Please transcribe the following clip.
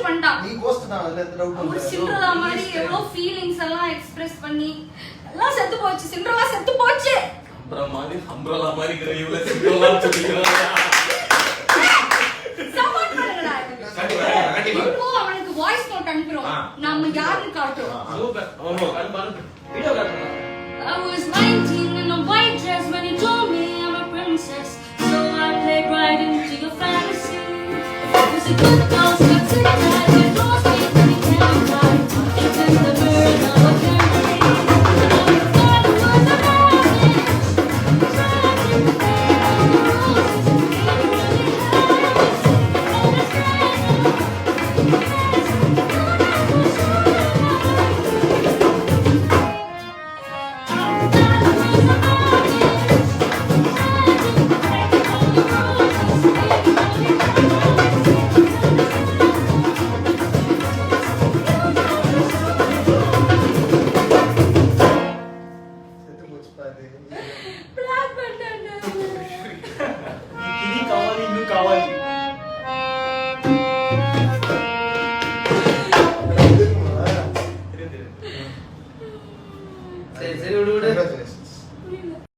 பண்ணிட்டான். நீ கோஸ்ட் தான், அதுல எந்த டவுட் இல்ல. சிண்ட்ரெல்லா மாதிரி எவ்வளவு ஃபீலிங்ஸ் எல்லாம் எக்ஸ்பிரஸ் பண்ணி எல்லாம் செத்து போச்சு. சிண்ட்ரெல்லா செத்து போச்சு. அம்ப்ரல்லா மாதிரி கிரேவில சிண்ட்ரெல்லா சொல்லிக்கிறாங்க. சப்போர்ட் பண்ணுங்கடா. இப்போ அவனுக்கு வாய்ஸ் நோட் அனுப்புறோம். நாம யாருன்னு காட்டுறோம். சூப்பர். ஆமா. பாருங்க. வீடியோ காட்டுங்க. I was 19 in a white dress when you told me I'm a princess. So I played right into your fantasy. It was a good cause, but sick that you lost me when you can't fly. It's in the mirror, now I can't believe. I thought it was a marriage. Tragic thing, all the roses and Black Panther. ఇది కావాలి, ఇల్లు కావాలి.